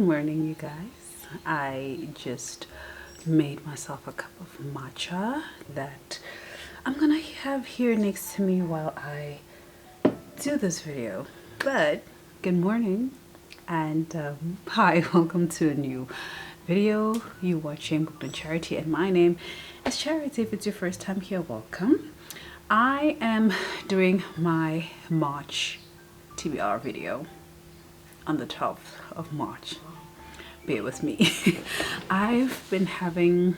morning, you guys. I just made myself a cup of matcha that I'm gonna have here next to me while I do this video. But good morning and hi, welcome to a new video. You watching Booked on Charity, and my name is Charity. If it's your first time here, welcome. I am doing my March TBR video on the 12th of March. Bear with me. I've been having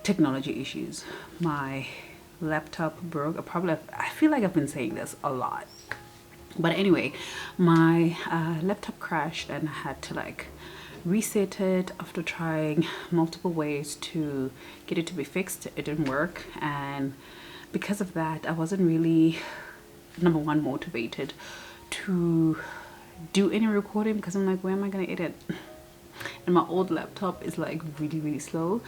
technology issues. My laptop broke. I feel like I've been saying this a lot. But anyway, my laptop crashed and I had to reset it after trying multiple ways to get it to be fixed. It didn't work, and because of that I wasn't really, number one, motivated to do any recording because I'm like, where am I gonna edit? And my old laptop is like really slow,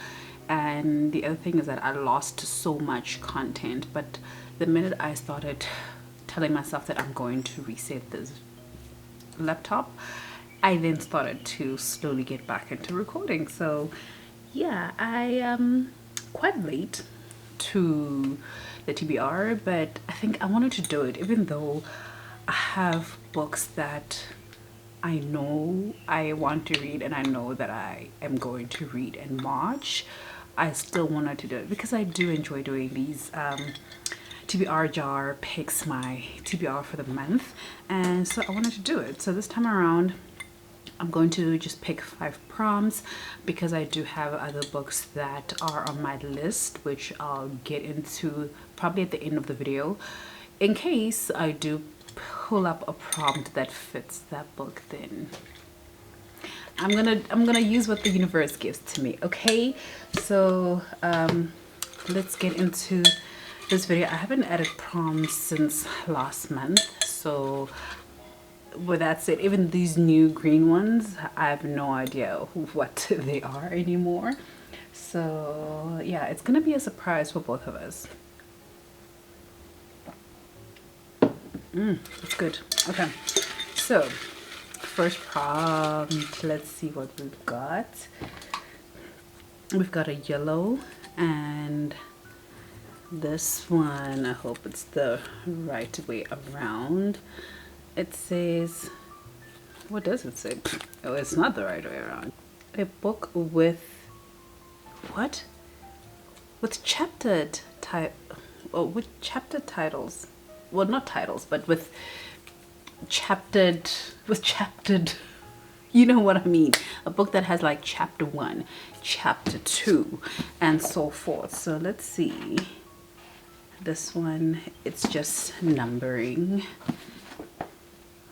and the other thing is that I lost so much content. But the minute I started telling myself that I'm going to reset this laptop, I then started to slowly get back into recording. So yeah, I am quite late to the TBR, but I think I wanted to do it even though I have books that I know I want to read and I know that I am going to read in March. I still wanted to do it because I do enjoy doing these TBR jar picks, my TBR for the month, and so I wanted to do it. So this time around I'm going to just pick 5 prompts because I do have other books that are on my list, which I'll get into probably at the end of the video. In case I do pull up a prompt that fits that book, then I'm gonna use what the universe gives to me. Okay, so let's get into this video. I haven't added prompts since last month, so with that said, even these new green ones, I have no idea what they are anymore. So yeah, it's gonna be a surprise for both of us. It's good. Okay, so first prompt, let's see what we've got. We've got a yellow, and this one, I hope it's the right way around. It says, what does it say? Oh, it's not the right way around. A book with what? With chapter titles. Well, not titles, but with chaptered, you know what I mean. A book that has like chapter 1, chapter 2, and so forth. So let's see. This one, it's just numbering.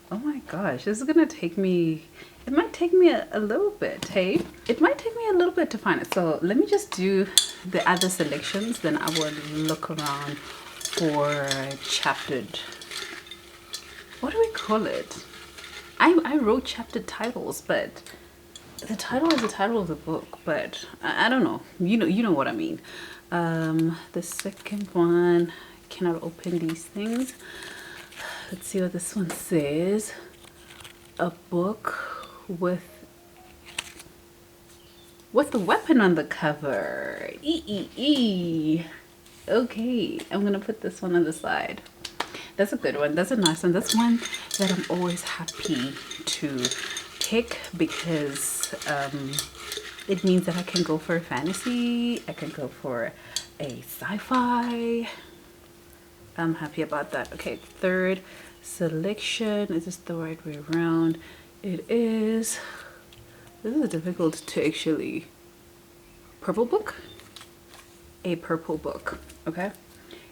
Oh my gosh, this is gonna take me, it might take me a little bit, hey? It might take me a little bit to find it. So let me just do the other selections, then I would look around for chaptered, what do we call it? I wrote chapter titles, but the title is the title of the book, but I don't know. You know what I mean. The second one, I cannot open these things. Let's see what this one says. A book with the weapon on the cover. Okay, I'm gonna put this one on the side. That's a good one. That's a nice one. That's one that I'm always happy to pick because it means that I can go for a fantasy, I can go for a sci-fi. I'm happy about that. Okay, third selection. Is this the right way around? It is. This is difficult to actually. Purple book? A purple book. Okay,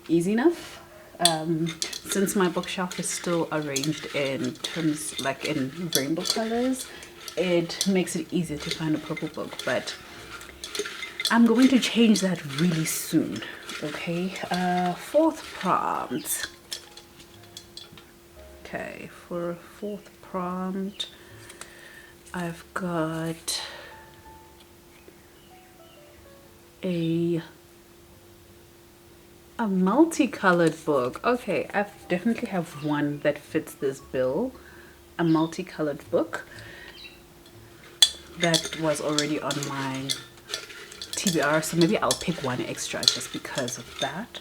easy enough. Since my bookshelf is still arranged in terms like in rainbow colors, it makes it easier to find a purple book, but I'm going to change that really soon. Okay, fourth prompt. Okay, for fourth prompt, I've got a multicolored book. Okay, I definitely have one that fits this bill. A multicolored book. that was already on my TBR, so maybe I'll pick one extra just because of that.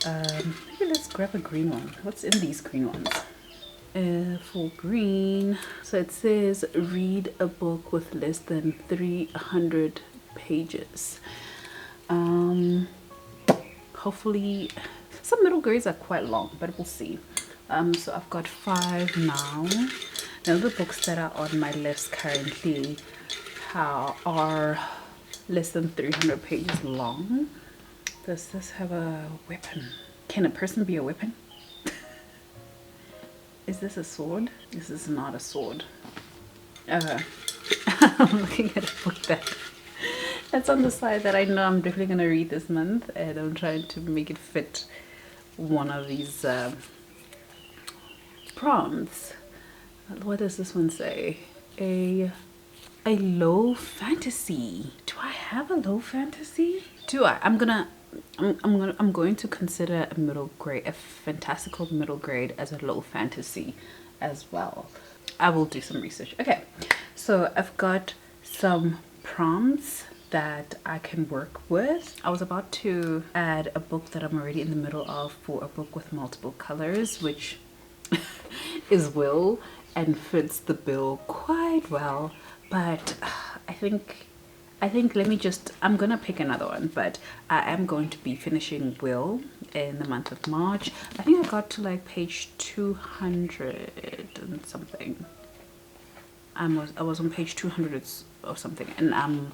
Maybe let's grab a green one. What's in these green ones? For green, so it says read a book with less than 300 pages. Hopefully some middle grades are quite long, but we'll see. So I've got 5 now. Now the books that are on my list currently are less than 300 pages long. Does this have a weapon? Can a person be a weapon? Is this a sword? This is not a sword. I'm looking at a book that's on the side that I know I'm definitely gonna read this month, and I'm trying to make it fit one of these prompts. What does this one say? A low fantasy. Do I have a low fantasy? Do I? I'm going to consider a middle grade, a fantastical middle grade, as a low fantasy as well. I will do some research. Okay, so I've got some prompts that I can work with. I was about to add a book that I'm already in the middle of for a book with multiple colors, which is Will and fits the bill quite well, but I think I'm gonna pick another one, but I am going to be finishing Will in the month of March. I think I got to like page 200 and something. I was on page 200 or something, and I'm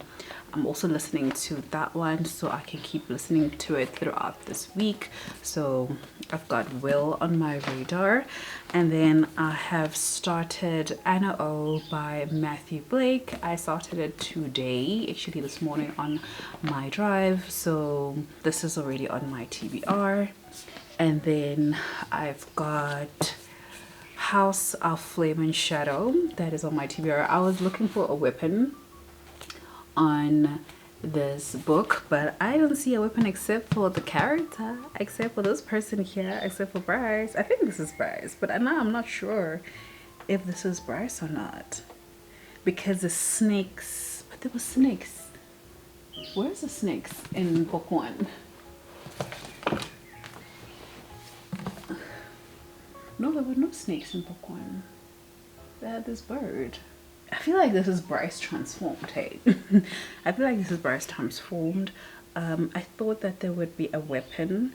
also listening to that one, so I can keep listening to it throughout this week. So I've got Will on my radar, and then I have started Anna O by Matthew Blake. I started it today, actually this morning, on my drive, so this is already on my TBR. And then I've got House of Flame and Shadow, that is on my TBR. I was looking for a weapon on this book, but I don't see a weapon except for the character, except for this person here, except for Bryce. I think this is Bryce, but I'm not sure if this is Bryce or not, because the snakes, but there were snakes. Where's the snakes in book 1? No, there were no snakes in book 1. They had this bird. I feel like this is Bryce transformed, hey. I feel like this is Bryce transformed. I thought that there would be a weapon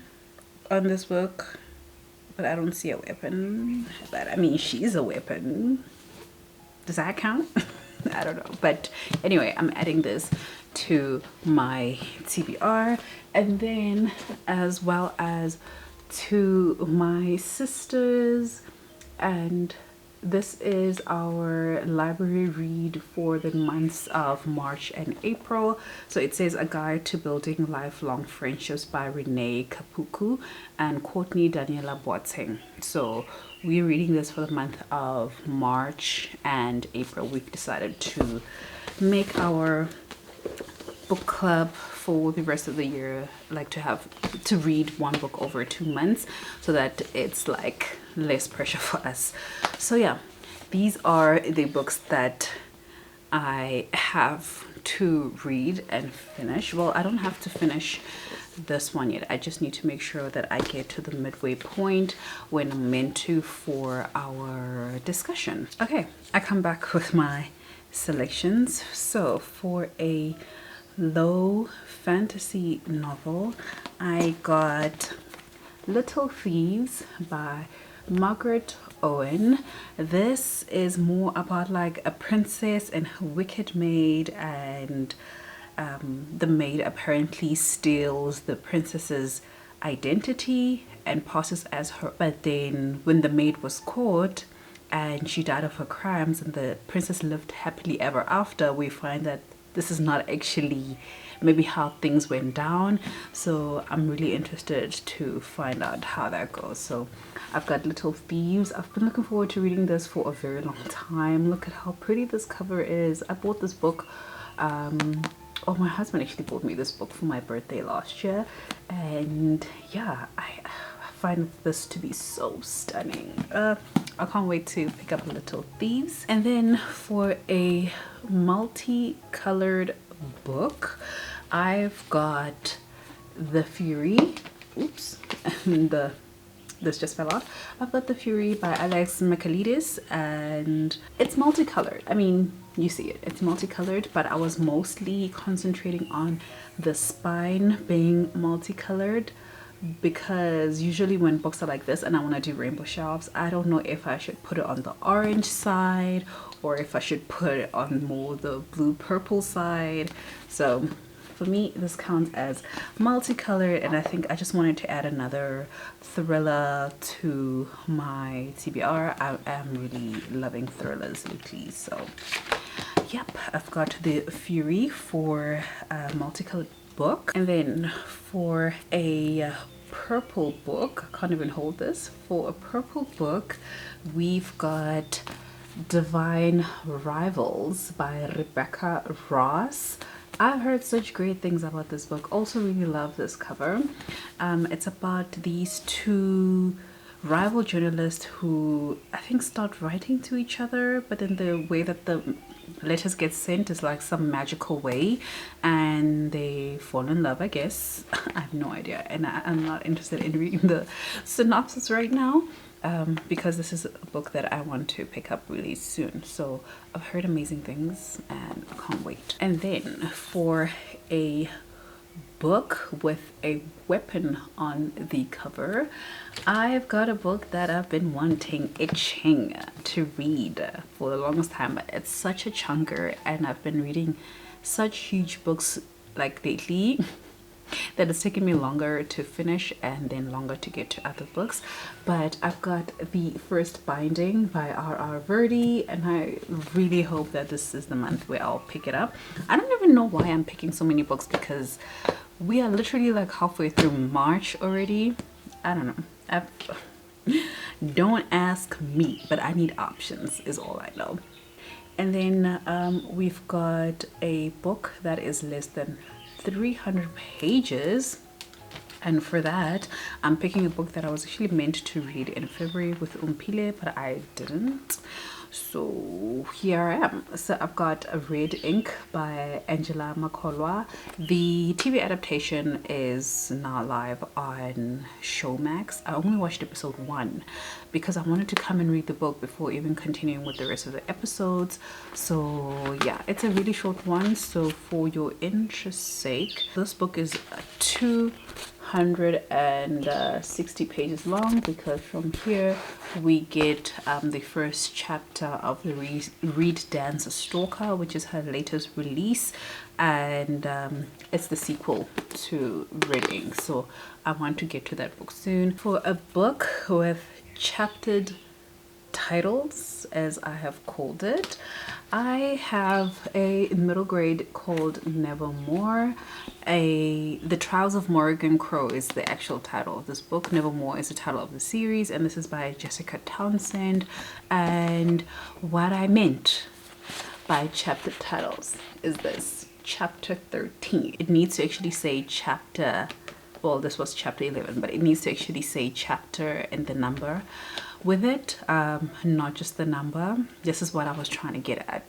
on this book, but I don't see a weapon. But I mean, she's a weapon. Does that count? I don't know. But anyway, I'm adding this to my TBR, and then as well as to my sisters, and this is our library read for the months of March and April. So it says A Guide to Building Lifelong Friendships by Renee Kapuku and Courtney Daniela Boateng. So we're reading this for the month of March and April. We've decided to make our book club for the rest of the year, like to read one book over 2 months, so that it's like less pressure for us. So yeah, these are the books that I have to read and finish. Well, I don't have to finish this one yet. I just need to make sure that I get to the midway point when I'm meant to for our discussion. Okay, I come back with my selections. So for a low fantasy novel, I got Little Thieves by Margaret Owen. This is more about like a princess and her wicked maid, and the maid apparently steals the princess's identity and passes as her, but then when the maid was caught and she died of her crimes and the princess lived happily ever after, we find that this is not actually maybe how things went down. So I'm really interested to find out how that goes. So I've got Little Thieves. I've been looking forward to reading this for a very long time. Look at how pretty this cover is. I bought this book, oh, my husband actually bought me this book for my birthday last year, and yeah, I find this to be so stunning. I can't wait to pick up Little Thieves. And then for a multicolored book, I've got The Fury. Oops. This just fell off. I've got The Fury by Alex Michaelides, and it's multicolored. I mean, you see it, it's multicolored, but I was mostly concentrating on the spine being multicolored, because usually when books are like this and I want to do rainbow shelves, I don't know if I should put it on the orange side or if I should put it on more the blue purple side. So for me, this counts as multicolored, and I think I just wanted to add another thriller to my TBR. I am really loving thrillers lately, so yep, I've got The Fury for a multicolored book. And then for a purple book, I can't even hold this. For a purple book, we've got Divine Rivals by Rebecca Ross. I've heard such great things about this book. Also really love this cover. It's about these two rival journalists who I think start writing to each other, but then the way that the letters get sent is like some magical way, and they fall in love, I guess. I have no idea, and I'm not interested in reading the synopsis right now, because this is a book that I want to pick up really soon. So I've heard amazing things and I can't wait. And then for a book with a weapon on the cover, I've got a book that I've been itching to read for the longest time, but it's such a chunker, and I've been reading such huge books like lately that it's taken me longer to finish and then longer to get to other books. But I've got The First Binding by R.R. Verdi, and I really hope that this is the month where I'll pick it up. I don't even know why I'm picking so many books, because we are literally like halfway through March already. I don't know. Don't ask me, but I need options is all I know. And then we've got a book that is less than 300 pages, and for that I'm picking a book that I was actually meant to read in February with Umpile, but I didn't. So here I am. So I've got a Red Ink by Angela Makolwa. The TV adaptation is now live on Showmax. I only watched episode 1 because I wanted to come and read the book before even continuing with the rest of the episodes. So yeah, it's a really short one, so for your interest's sake, this book is 260 pages long, because from here we get the first chapter of the Reed Dance Stalker, which is her latest release, and it's the sequel to Red Ink. So I want to get to that book soon. For a book with chaptered titles, as I have called it, I have a middle grade called Nevermore. The Trials of Morrigan Crow is the actual title of this book. Nevermore is the title of the series, and this is by Jessica Townsend. And what I meant by chapter titles is this: chapter 13. It needs to actually say chapter, well, this was chapter 11, but it needs to actually say chapter and the number with it, not just the number. This is what I was trying to get at.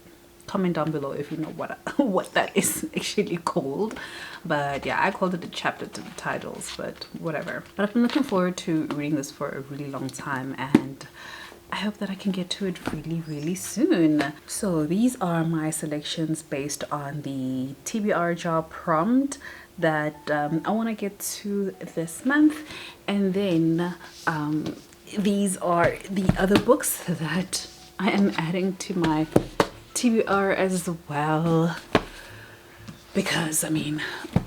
Comment down below if you know what that is actually called. But yeah, I called it a chapter to the titles, but whatever. But I've been looking forward to reading this for a really long time, and I hope that I can get to it really soon. So these are my selections based on the TBR job prompt that I want to get to this month. And then these are the other books that I am adding to my TBR as well, because I mean,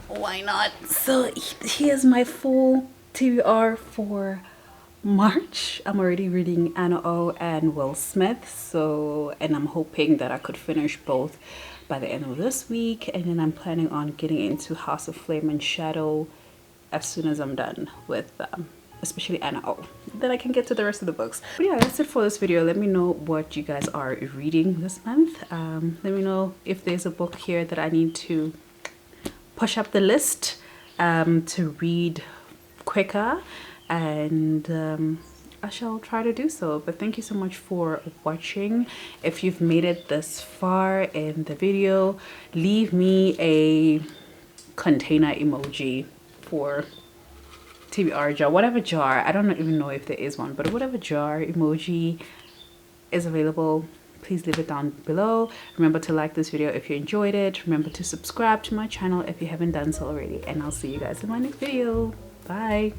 why not? So here's my full TBR for March. I'm already reading Anna O and Will Smith, so, and I'm hoping that I could finish both by the end of this week, and then I'm planning on getting into House of Flame and Shadow as soon as I'm done with especially Anna O. Then I can get to the rest of the books. But yeah, that's it for this video. Let me know what you guys are reading this month. Let me know if there's a book here that I need to push up the list to read quicker. And I shall try to do so. But thank you so much for watching. If you've made it this far in the video, leave me a container emoji for TBR jar, whatever jar. I don't even know if there is one, but whatever jar emoji is available, please leave it down below. Remember to like this video if you enjoyed it. Remember to subscribe to my channel if you haven't done so already, and I'll see you guys in my next video. Bye.